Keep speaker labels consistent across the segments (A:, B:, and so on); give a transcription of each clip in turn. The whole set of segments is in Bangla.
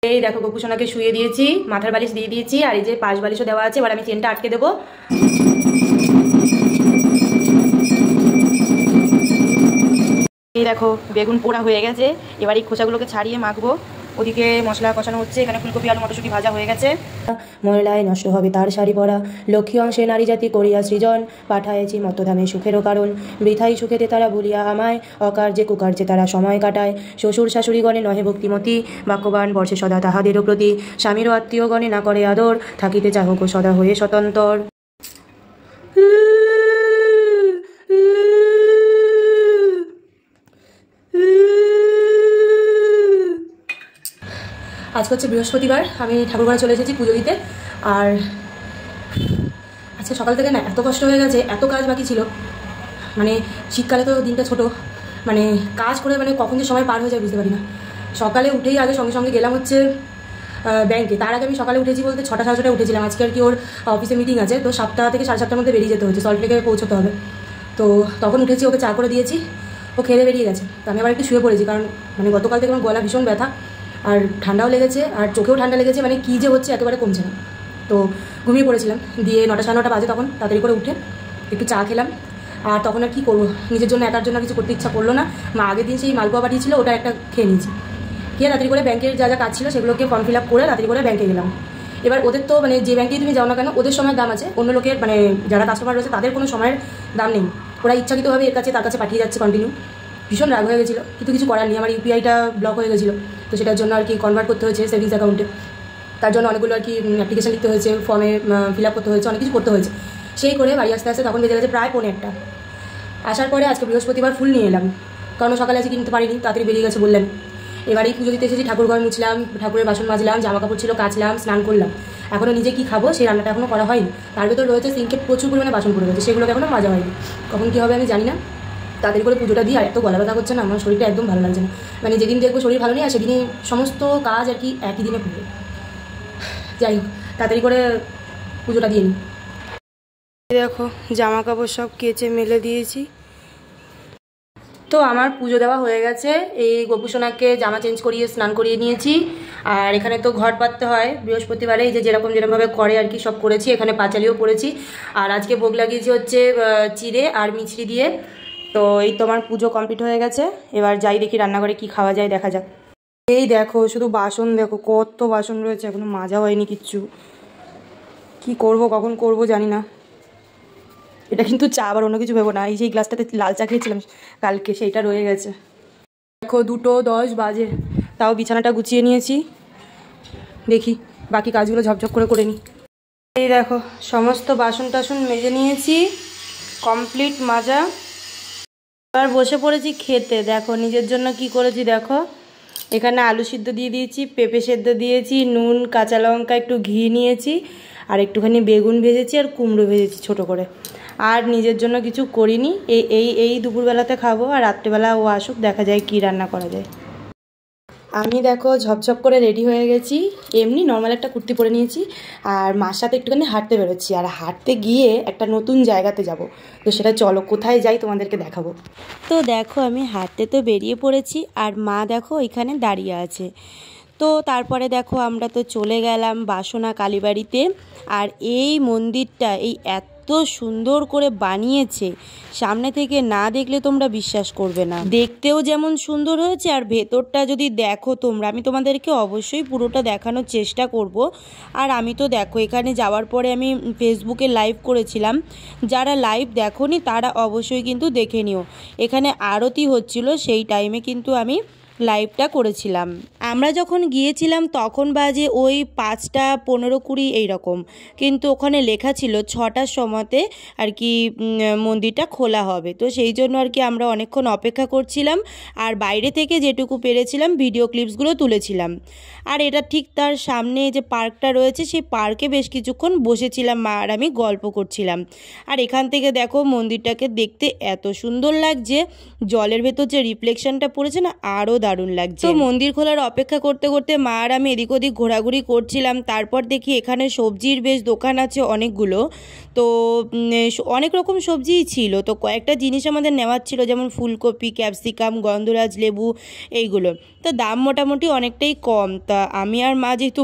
A: এই দেখো গপু সোনাকে শুয়ে দিয়েছি, মাথার বালিশ দিয়ে দিয়েছি, আর এই যে পাশ বালিশও দেওয়া আছে। এবার আমি চেনটা আটকে দেবো। এই দেখো বেগুন পোড়া হয়ে গেছে, এবার এই খোসাগুলোকে ছাড়িয়ে মাখবো। ওদিকে মশলা কষানো হচ্ছে, এখানে ফুলকপি আলু মটরশুঁটি ভাজা হয়ে গেছে। ময়লায় নষ্ট হবে তার শাড়ি পরা, লক্ষ্মী অংশে নারী জাতি করিয়া সৃজন, পাঠায়েছি মত্তধামে সুখেরও কারণ, বৃথাই সুখেতে তারা বলিয়া আমায়, অকার্যে কুকার্যে তারা সময় কাটায়, শ্বশুর শাশুড়িগণে নহে ভক্তিমতী, বাক্যবান বর্ষে সদা তাহাদেরও প্রতি, স্বামীরও আত্মীয়গণে না করে আদর, থাকিতে চাহক সদা হয়ে স্বতন্ত্র। আজকে হচ্ছে বৃহস্পতিবার, আমি ঠাকুরঘরে চলে এসেছি পুজো দিতে। আর আজকে সকাল থেকে না এত কষ্ট হয়ে গেছে, এত কাজ বাকি ছিল। মানে শীতকালে তো দিনটা ছোট, মানে কাজ করে মানে কখন যে সময় পার হয়ে যায় বুঝতে পারি না। সকালে উঠেই আগে সঙ্গে সঙ্গে গেলাম হচ্ছে ব্যাংকে। তার আগে আমি সকালে উঠেছি বলতে 6টা সাড়ে 6টায় উঠেছিলাম। আজকে আর কি ওর অফিসে মিটিং আছে, তো 7টা থেকে 7:30টার মধ্যে বেরিয়ে যেতে হচ্ছে, সল্টলেকে পৌঁছতে হবে। তো তখন উঠেছি, ওকে চা করে দিয়েছি, ও খেয়ে বেরিয়ে গেছে। তো আমি আবার একটু শুয়ে পড়েছি, কারণ মানে গতকাল থেকে আমার গলা ভীষণ ব্যথা, আর ঠান্ডাও লেগেছে, আর চোখেও ঠান্ডা লেগেছে, মানে কী যে হচ্ছে একেবারে কমছে না। তো ঘুমিয়ে পড়েছিলাম। দিয়ে 9টা সাড়ে 9টা বাজে, তখন তাড়াতাড়ি করে উঠে একটু চা খেলাম। আর তখন আর কী করবো, নিজের জন্য একার জন্য কিছু করতে ইচ্ছা করলো না। মা আগের দিন সেই মালপোয়া পাঠিয়েছিল, ওটা একটা খেয়ে নিয়েছি। খেয়ে তাড়াতাড়ি করে ব্যাংকের যা যা কাজ ছিল সেগুলোকে ফর্ম ফিল আপ করে তাড়াতাড়ি করে ব্যাংকে গেলাম। এবার ওদের তো মানে যে ব্যাংকেই তুমি যাও না কেন, ওদের সময়ের দাম আছে, অন্য লোকের মানে যারা কাস্টমার রয়েছে তাদের কোনো সময়ের দাম নেই। ওরা ইচ্ছাকৃতভাবে এর কাছে তার কাছে পাঠিয়ে যাচ্ছে কন্টিনিউ। ভীষণ রাগ হয়ে গেছিলো, কিন্তু কিছু করার নেই। আমার ইউপিআইটা ব্লক হয়ে গেছিলো, তো সেটার জন্য আর কি কনভার্ট করতে হয়েছে সেভিংস অ্যাকাউন্টে। তার জন্য অনেকগুলো আর কি অ্যাপ্লিকেশন লিখতে হয়েছে, ফর্মে ফিল আপ করতে হয়েছে, অনেক কিছু করতে হয়েছে। সেই করে বাড়ি আসতে আসতে তখন বেজে গেছে প্রায় 1:45। আসার পরে আজকে বৃহস্পতিবার ফুল নিয়ে এলাম, কারণ সকালে আজকে কিনতে পারিনি, তাড়াতাড়ি বেরিয়ে গেছে বললেন। এবার এই পুজো দিতে এসেছি, ঠাকুর ঘর মুছলাম, ঠাকুরের বাসন মাজলাম, জামা কাপড় ছিল কাচলাম, স্নান করলাম। এখনও নিজে কী খাবো সেই রান্নাটা এখনও করা হয়নি। তার ভেতর রয়েছে সিঙ্কে প্রচুর পরিমাণে বাসন পড়ে গেছে, সেগুলোকে এখনও মাজা হয়নি। কখন কী হবে আমি জানি না। তাড়াতাড়ি করে পুজোটা দিয়ে, আর এত গলা ব্যথা করছে না, আমার শরীরটা একদম ভালো লাগছে না। মানে যেদিন দেখবো শরীর ভালো নেই, আর সেদিনই সমস্ত কাজ আর কি একই দিনে করবে। যাই হোক, তাড়াতাড়ি করে পুজোটা দিয়ে নিই। দেখো জামা কাপড় সব কেচে মেলে দিয়েছি। তো আমার পুজো দেওয়া হয়ে গেছে। এই গপু সোনাকে জামা চেঞ্জ করিয়ে স্নান করিয়ে নিয়েছি। আর এখানে তো ঘট পাততে হয় বৃহস্পতিবারে, এই যে যেরকমভাবে করে আর কি সব করেছি। এখানে পাঁচালিও পড়েছি, আর আজকে ভোগ লাগিয়েছি হচ্ছে চিড়ে আর মিছরি দিয়ে। তো এই তো আমার পুজো কমপ্লিট হয়ে গেছে। এবার যাই দেখি রান্নাঘরে কি খাওয়া যায়, দেখা যাক। এই দেখো শুধু বাসন, দেখো কত বাসন রয়েছে, এখনো মাজা হয়নি কিচ্ছু। কি করব, কখন করব জানি না। এটা কিন্তু চা, আবার অন্য কিছু ভেবো না। এই যে গ্লাসটাতে লাল চা খেয়েছিলাম কালকে, সেইটা রয়ে গেছে। দেখো 2:10 বাজে, তাও বিছানাটা গুছিয়ে নিয়েছি। দেখি বাকি কাজগুলো ঝপঝপ করে করে নিই। এই দেখো সমস্ত বাসন টাসন মেজে নিয়েছি, কমপ্লিট মাজা। এবার বসে পড়েছি খেতে। দেখো নিজের জন্য কি করেছি দেখো। এখানে আলু সিদ্ধ দিয়ে দিয়েছি, পেঁপে সেদ্ধ দিয়েছি, নুন কাঁচা লঙ্কা একটু ঘি নিয়েছি, আর একটুখানি বেগুন ভেজেছি, আর কুমড়ো ভেজেছি ছোট করে। আর নিজের জন্য কিছু করিনি। এই দুপুরবেলাতে খাবো, আর রাত্রেবেলা ও আসুক, দেখা যায় কি রান্না করা যায়। আমি দেখো ঝপঝপ করে রেডি হয়ে গেছি। এমনি নর্মাল একটা কুর্তি পরে নিয়েছি, আর মার সাথে একটুখানি হাঁটতে বেরোচ্ছি। আর হাঁটতে গিয়ে একটা নতুন জায়গাতে যাব, তো সেটা চলো কোথায় যাই তোমাদেরকে দেখাবো। তো দেখো আমি হাঁটতে তো বেরিয়ে পড়েছি, আর মা দেখো এখানে দাঁড়িয়ে আছে। তো তারপরে দেখো আমরা তো চলে গেলাম বাসনা কালীবাড়িতে। আর এই মন্দিরটা এই এত সুন্দর করে বানিয়েছে, সামনে থেকে না দেখলে তোমরা বিশ্বাস করবে না। দেখতেও যেমন সুন্দর হয়েছে, আর ভেতরটা যদি দেখো তোমরা, আমি তোমাদেরকে অবশ্যই পুরোটা দেখানোর চেষ্টা করব। আর আমি তো দেখো এখানে যাওয়ার পরে আমি ফেসবুকে লাইভ করেছিলাম, যারা লাইভ দেখোনি তারা অবশ্যই কিন্তু দেখে নিও। এখানে আরতি হচ্ছিল, সেই টাইমে কিন্তু আমি লাইভটা করেছিলাম। আমরা যখন গিয়েছিলাম তখন বাজে ওই 5টা 15-20 এইরকম, কিন্তু ওখানে লেখা ছিল 6টার সময়তে আর কি মন্দিরটা খোলা হবে। তো সেই জন্য আর কি আমরা অনেকক্ষণ অপেক্ষা করছিলাম, আর বাইরে থেকে যেটুকু পেরেছিলাম ভিডিও ক্লিপসগুলো তুলেছিলাম। আর এটা ঠিক তার সামনে যে পার্কটা রয়েছে, সেই পার্কে বেশ কিছুক্ষণ বসেছিলাম, মা আর আমি গল্প করছিলাম। আর এখান থেকে দেখো মন্দিরটাকে দেখতে এত সুন্দর লাগছে, জলের ভেতর যে রিফ্লেকশনটা পড়েছে না, আরও দারুণ
B: দারুণ লাগছে। তো মন্দির খোলার অপেক্ষা করতে করতে মা আর আমি এদিক ওদিক ঘোরাঘুরি করছিলাম। তারপর দেখি এখানে সবজির বেশ দোকান আছে অনেকগুলো। তো অনেক রকম সবজিই ছিল। তো কয়েকটা জিনিস আমাদের নেওয়ার ছিল, যেমন ফুলকপি, ক্যাপসিকাম, গন্ধরাজ লেবু, এইগুলো। তো দাম মোটামুটি অনেকটাই কম। তা আমি আর মা যেহেতু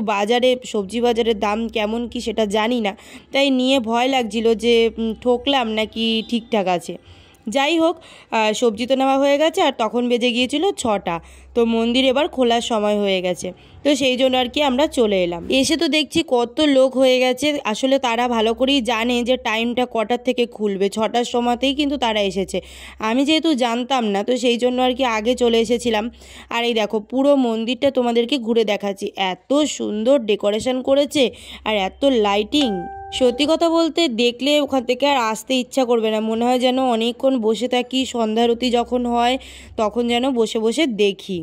B: সবজি বাজারের দাম কেমন কি সেটা জানি না, তাই নিয়ে ভয় লাগছিল যে ঠকলাম নাকি ঠিকঠাক আছে। যাই হোক, সবজি তো নেওয়া হয়ে গেছে, আর তখন বেজে গিয়েছিল 6টা। তো মন্দির এবার খোলার সময় হয়ে গেছে, তো সেই জন্য আর কি আমরা চলে এলাম। এসে তো দেখছি কত লোক হয়ে গেছে। আসলে তারা ভালো করেই জানে যে টাইমটা কটার থেকে খুলবে, 6টার সময়তেই কিন্তু তারা এসেছে। আমি যেহেতু জানতাম না, তো সেই জন্য আর কি আগে চলে এসেছিলাম। আর এই দেখো পুরো মন্দিরটা তোমাদেরকে ঘুরে দেখাচ্ছি। এত সুন্দর ডেকোরেশন করেছে আর এত লাইটিং, সত্যি কথা বলতে দেখলে ওখান থেকে আর আসতে ইচ্ছা করবে না। মনে হয় যেন অনেকক্ষণ বসে থাকি, সন্ধ্যারতি যখন হয় তখন যেন বসে বসে দেখি।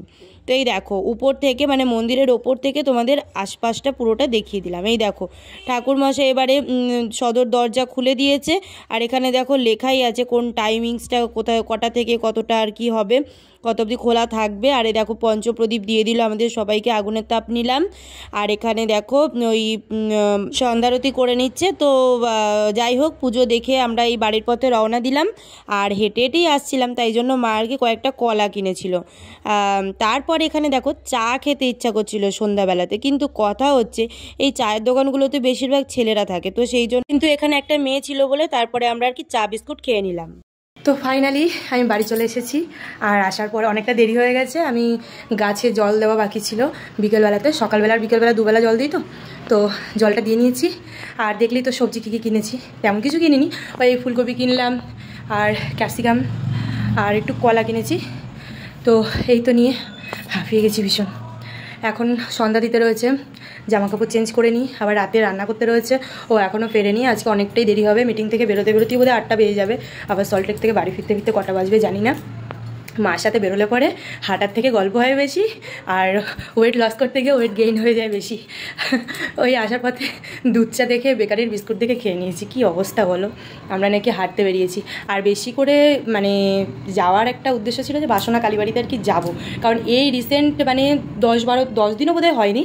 B: তো এই দেখো উপর থেকে, মানে মন্দিরের ওপর থেকে তোমাদের আশপাশটা পুরোটা দেখিয়ে দিলাম। এই দেখো ঠাকুরমশাই এবারে সদর দরজা খুলে দিয়েছে, আর এখানে দেখো লেখাই আছে কোন টাইমিংসটা, কোথায় কটা থেকে কতটা আর কি হবে, কত অবধি খোলা থাকবে। আর এই দেখো পঞ্চপ্রদীপ দিয়ে দিল আমাদের সবাইকে, আগুনের তাপ নিলাম। আর এখানে দেখো ওই সন্ধ্যারতি করে নিচ্ছে। তো যাই হোক, পুজো দেখে আমরা এই বাড়ির পথে রওনা দিলাম। আর হেঁটে হেঁটেই আসছিলাম, তাই জন্য মা আর কি কয়েকটা কলা কিনেছিল। তারপর এখানে দেখো চা খেতে ইচ্ছা করছিল সন্ধ্যাবেলাতে, কিন্তু কথা হচ্ছে এই চায়ের দোকানগুলোতে বেশিরভাগ ছেলেরা থাকে, তো সেই জন্য কিন্তু এখানে একটা মেয়ে ছিল বলে তারপরে আমরা আর কি চা বিস্কুট খেয়ে নিলাম।
A: তো ফাইনালি আমি বাড়ি চলে এসেছি। আর আসার পরে অনেকটা দেরি হয়ে গেছে। আমি গাছে জল দেওয়া বাকি ছিল বিকেলবেলাতে, বিকেলবেলা দুবেলা জল দিই, তো জলটা দিয়ে নিয়েছি। আর দেখলি তো সবজি কী কী কিনেছি, তেমন কিছু কিনিনি, ওই ফুলকপি কিনলাম আর ক্যাপসিকাম আর একটু কলা কিনেছি। তো এই তো নিয়ে হাঁপিয়ে গেছি ভীষণ। এখন সন্ধ্যা দিতে রয়েছে, জামাকাপড় চেঞ্জ করে নিই, আবার রাতে রান্না করতে রয়েছে। ও এখনও ফেরেনি, আজকে অনেকটাই দেরি হবে। মিটিং থেকে বেরোতেই বোধহয় 8টা বেজে যাবে। আবার সল্টলেক থেকে বাড়ি ফিরতে কটা বাজবে জানি না। মার সাথে বেরোলে পরে হাঁটার থেকে গল্প হয় বেশি, আর ওয়েট লস করতে গিয়ে ওয়েট গেইন হয়ে যায় বেশি। ওই আসার পথে দুধ চা দেখে, বেকারির বিস্কুট দেখে খেয়ে নিয়েছি। কী অবস্থা বলো, আমরা নাকি হাঁটতে বেরিয়েছি। আর বেশি করে মানে যাওয়ার একটা উদ্দেশ্য ছিল যে বাসনা কালীবাড়িতে আর কি যাবো, কারণ এই রিসেন্ট মানে 10 দিনও বোধহয় হয়নি,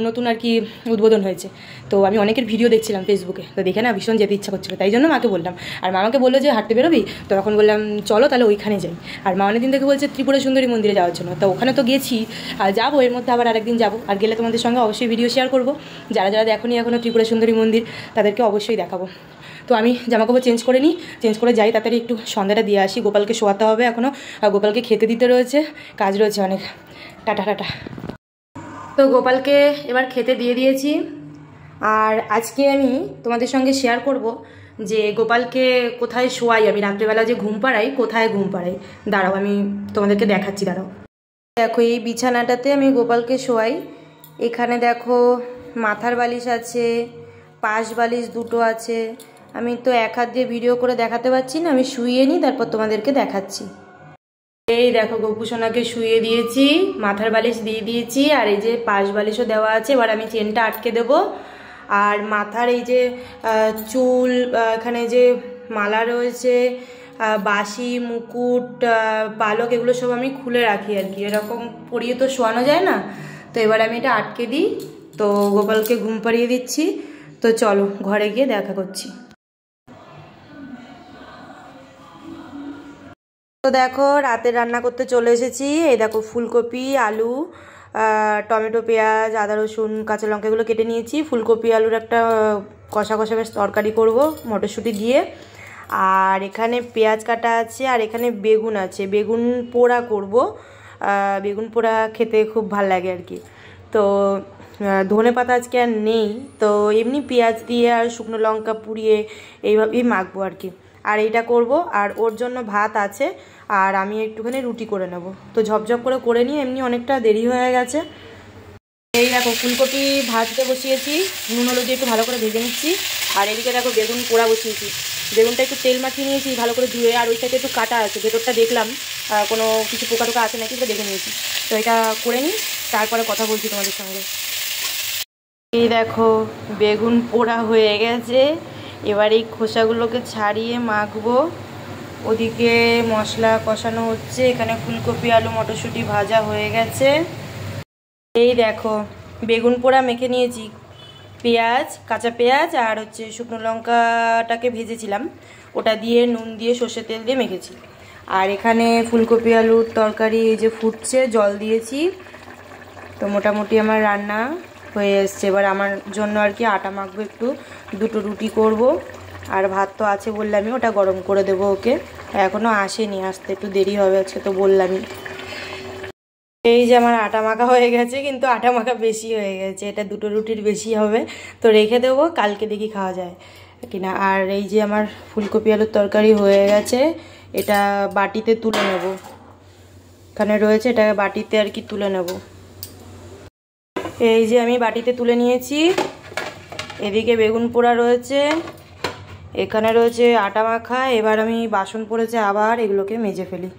A: নতুন আর কি উদ্বোধন হয়েছে। তো আমি অনেকের ভিডিও দেখছিলাম ফেসবুকে, তো দেখে না ভীষণ যেতে ইচ্ছা করছিলো, তাই জন্য মাকে বললাম। আর মা আমাকে বললো যে হাঁটতে বেরোবি, তো তখন বললাম চলো তাহলে ওইখানে যাই। আর মা অনেকদিন থেকে বলছে ত্রিপুরা সুন্দরী মন্দিরে যাওয়ার জন্য, তো ওখানে তো গেছি, আর যাবো এর মধ্যে আবার আরেকদিন যাবো। আর গেলে তোমাদের সঙ্গে অবশ্যই ভিডিও শেয়ার করবো, যারা যারা দেখোনি এখনও ত্রিপুরা সুন্দরী মন্দির, তাদেরকে অবশ্যই দেখাবো। তো আমি জামাকাপড় চেঞ্জ করে নিই, চেঞ্জ করে যাই তাড়াতাড়ি একটু সন্ধ্যাটা দিয়ে আসি। গোপালকে শোয়াতে হবে এখনও, আর গোপালকে খেতে দিতে রয়েছে, কাজ রয়েছে অনেক। টাটা। তো গোপালকে এবার খেতে দিয়ে দিয়েছি। আর আজকে আমি তোমাদের সঙ্গে শেয়ার করব যে গোপালকে কোথায় শোয়াই, আমি রাত্রেবেলা যে ঘুম পাড়াই, কোথায় ঘুম পাড়াই। দাঁড়াও আমি তোমাদেরকে দেখাচ্ছি, দাঁড়াও। দেখো এই বিছানাটাতে আমি গোপালকে শোয়াই। এখানে দেখো মাথার বালিশ আছে, পাশ বালিশ দুটো আছে। আমি তো এক হাত দিয়ে ভিডিও করে দেখাতে পারছি না, আমি শুইয়ে নিই তারপর তোমাদেরকে দেখাচ্ছি। এই দেখো গোপুসোনাকে শুইয়ে দিয়েছি, মাথার বালিশ দিয়ে দিয়েছি, আর এই যে পাশ বালিশও দেওয়া আছে। এবার আমি চেনটা আটকে দেবো। আর মাথার এই যে চুল, এখানে যে মালা রয়েছে, বাঁশি, মুকুট, পালক, এগুলো সব আমি খুলে রাখি আর কি, এরকম পরিয়ে তো শোয়ানো যায় না। তো এবার আমি এটা আটকে দিই। তো গোপালকে ঘুম পাড়িয়ে দিচ্ছি। তো চলো ঘরে গিয়ে দেখা করছি। তো দেখো রাতে রান্না করতে চলে এসেছি। এই দেখো ফুলকপি, আলু, টমেটো, পেঁয়াজ, আদা, রসুন, কাঁচা লঙ্কা এগুলো কেটে নিয়েছি। ফুলকপি আলুর একটা কষা বেশ তরকারি করব মটরশুঁটি দিয়ে। আর এখানে পেঁয়াজ কাটা আছে, আর এখানে বেগুন আছে, বেগুন পোড়া করব। বেগুন পোড়া খেতে খুব ভাল লাগে আর কি। তো ধনে পাতা আজকে আর নেই, তো এমনি পেঁয়াজ দিয়ে আর শুকনো লঙ্কা পুড়িয়ে এইভাবেই মাখবো আর কি। আর এইটা করব। আর ওর জন্য ভাত আছে, আর আমি একটুখানি রুটি করে নেব। তো ঝপঝপ করে নিয়ে, এমনি অনেকটা দেরি হয়ে গেছে। এই দেখো ফুলকপি ভাজতে বসিয়েছি, নুন হলুদ দিয়ে একটু ভালো করে ভেজে নিচ্ছি। আর এদিকে দেখো বেগুন পোড়া বসিয়েছি, বেগুনটা একটু তেল মাখিয়ে নিয়েছি ভালো করে ধুয়ে। আর ওই সাইডে একটু কাটা আছে, ভেতরটা দেখলাম কোনো কিছু পোকা টোকা আছে নাকি, সেটা দেখে নিয়েছি। তো এটা করে নিই, তারপরে কথা বলছি তোমাদের সঙ্গে। এই দেখো বেগুন পোড়া হয়ে গেছে, এবার এই খোসাগুলোকে ছাড়িয়ে মাখবো।
B: ওদিকে মশলা কষানো হচ্ছে, এখানে ফুলকপি আলু মটরশুঁটি ভাজা হয়ে গেছে। এই দেখো বেগুন পোড়া মেখে নিয়েছি, পেঁয়াজ, কাঁচা পেঁয়াজ আর হচ্ছে শুকনো লঙ্কাটাকে ভেজেছিলাম, ওটা দিয়ে নুন দিয়ে সর্ষের তেল দিয়ে মেখেছি। আর এখানে ফুলকপি আলুর তরকারি এই যে ফুটছে, জল দিয়েছি। তো মোটামুটি আমার রান্না হয়ে এসছে। এবার আমার জন্য আর কি আটা মাখবো, একটু 2টো রুটি করব। আর ভাত তো আছে বললামই, ওটা গরম করে দেবো ওকে। এখনও আসেনি, আসতে একটু দেরি হবে আজকে, তো বললামই। এই যে আমার আটা মাখা হয়ে গেছে, কিন্তু আটা মাখা বেশি হয়ে গেছে, এটা 2টো রুটির বেশি হবে। তো রেখে দেবো, কালকে দেখি খাওয়া যায় কিনা। আর এই যে আমার ফুলকপি আলুর তরকারি হয়ে গেছে, এটা বাটিতে তুলে নেব। এখানে রয়েছে, এটা বাটিতে আর কি তুলে নেব। এই যে আমি বাটিতে তুলে নিয়েছি। এদিকে বেগুন পোড়া রয়েছে, এখানে রয়েছে আটা মাখা। এবার আমি বাসন পড়েছে, আবার এগুলোকে মেজে ফেলি।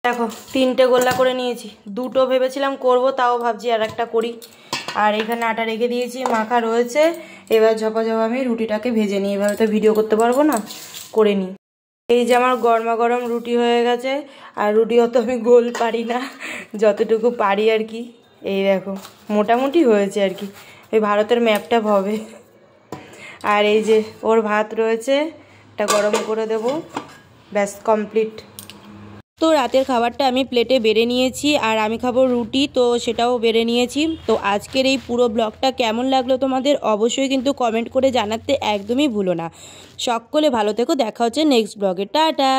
B: দেখো 3টে গোল্লা করে নিয়েছি, 2টো ভেবেছিলাম করব, তাও ভাবছি আর একটা করি। আর এখানে আটা রেখে দিয়েছি, মাখা রয়েছে। এবার ঝপাঝপ আমি রুটিটাকে ভেজে নিই, এভাবে তো ভিডিও করতে পারবো না, করে নিই। এই যে আমার গরমা গরম রুটি হয়ে গেছে। আর রুটি অত আমি গোল পারি না, যতটুকু পারি আর কি। এই দেখো মোটামুটি হয়েছে আর কি, ওই ভারতের ম্যাপটা হবে। আর এই যে ওর ভাত রয়েছে, এটা গরম করে দেব, ব্যাস কমপ্লিট। তো রাতের খাবারটা আমি প্লেটে বেড়ে নিয়েছি, আর আমি খাবো রুটি, তো সেটাও বেড়ে নিয়েছি। তো আজকের এই পুরো ব্লগটা কেমন লাগলো তোমাদের অবশ্যই কিন্তু কমেন্ট করে জানাতে একদমই ভুলো না। সকলে ভালো থেকো, দেখা হচ্ছে নেক্সট ব্লগে, টাটা।